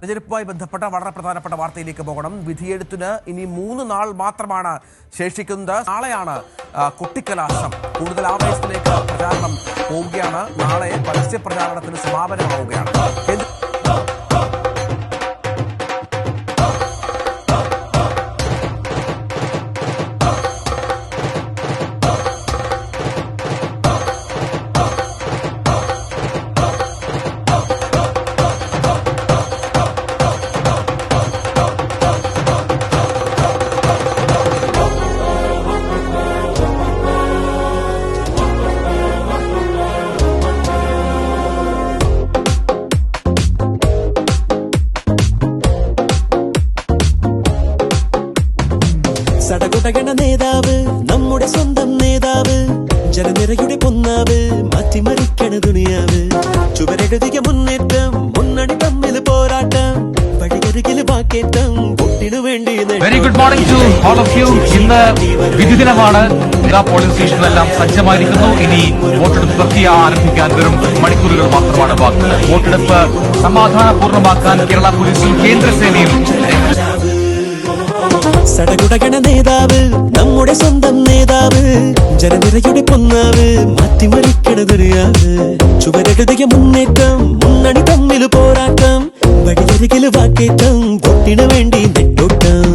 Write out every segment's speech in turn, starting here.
തെരഞ്ഞെടുപ്പുമായി ബന്ധപ്പെട്ട വളരെ പ്രധാനപ്പെട്ട വാർത്തയിലേക്ക് പോകണം. വിധിയെഴുത്തിന് ഇനി 3 നാൾ മാത്രമാണ് ശേഷിക്കുന്നത്. നാളെയാണ് കൊട്ടിക്കലാശം. കൂടുതൽ ആവേശത്തിലേക്ക് പ്രചാരണം പോവുകയാണ്. നാളെ പരസ്യ പ്രചാരണത്തിന് സമാപനമാവുകയാണ്. സടകുടകണ നേതാവ്, നമ്മുടെ സ്വന്തം നേതാവ്, ജനനിരയുടെ പൊന്നാവ്, മാറ്റിമറിക്കണ ദുനിയാവ്. ചുവരെഴുതിയ മുന്നേറ്റം, മുന്നണി തമ്മിൽ പോരാട്ടം, വഴിയരികിൽ വാക്കേറ്റം, വോട്ടിനു വേണ്ടി. Very good morning to all of you. ഇന്ന് വിധി ദിനമാണ്. എല്ലാ പോളിംഗ് സ്റ്റേഷനിലെല്ലാം സജ്ജമായിരിക്കുന്നു. ഇനി വോട്ടെടുപ്പ് പ്രക്രിയ ആരംഭിക്കാൻ വെറും മണിക്കൂറുകൾ മാത്രമാണ് ബാക്കി. വോട്ടെടുപ്പ് സമാധാനപൂർണ്ണമാക്കാൻ കേരള പോലീസും കേന്ദ്രസേനയും. സടകുടകണ നേതാവ്, നമ്മുടെ സ്വന്തം നേതാവ്, ജനനിരയുടെ പൊന്നാവ്, മാറ്റിമറിക്കണ ദുനിയാവ്. ചുവരെഴുതിയ മുന്നേറ്റം, മുന്നണി തമ്മിൽ പോരാട്ടം, വഴിയരികിൽ വാക്കേറ്റം, വോട്ടിനു വേണ്ടി നെട്ടോട്ടം.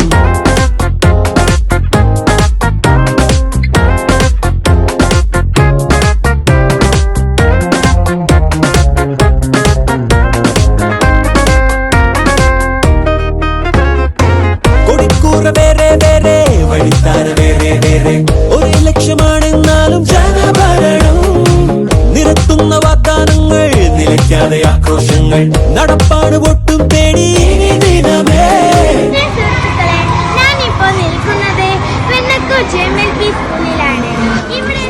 വേറെ വേറെ വഴിത്താര വേറെ വേറെ, ഒരേ ലക്ഷ്യമാണെന്നാലും ജനഭരണം. നിരത്തുന്ന വാഗ്ദാനങ്ങൾ, നിലയ്ക്കാതെ ആക്രോശങ്ങൾ, നടപ്പാണ് വോട്ടും തേടി ദിനമേ. ഞാനിപ്പോ നിൽക്കുന്നത് സ്കൂളിലാണ്. ഇവിടെ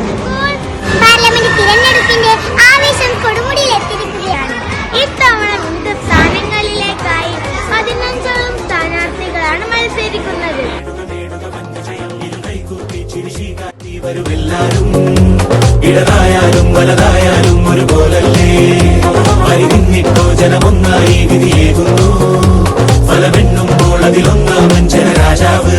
പാർലമെന്റ് തിരഞ്ഞെടുപ്പിന്റെ ആവേശം കൊടുമുടിയിലെത്തിയിരിക്കുകയാണ്. ഇത്തവണ വിവിധ സ്ഥാനങ്ങളിലേക്കായി 15 സ്ഥാനാർത്ഥികളാണ് മത്സരിക്കുന്നത്. ഇടതായാലും വലതായാലും ഒരുപോലല്ലേ, പരിനിന്നിട്ടോ ജനമൊന്നായി വിധിയേകുന്നു. ഫലമെണ്ണുമ്പോൾ അതിലൊന്നാമൻ ജനരാജാവ്.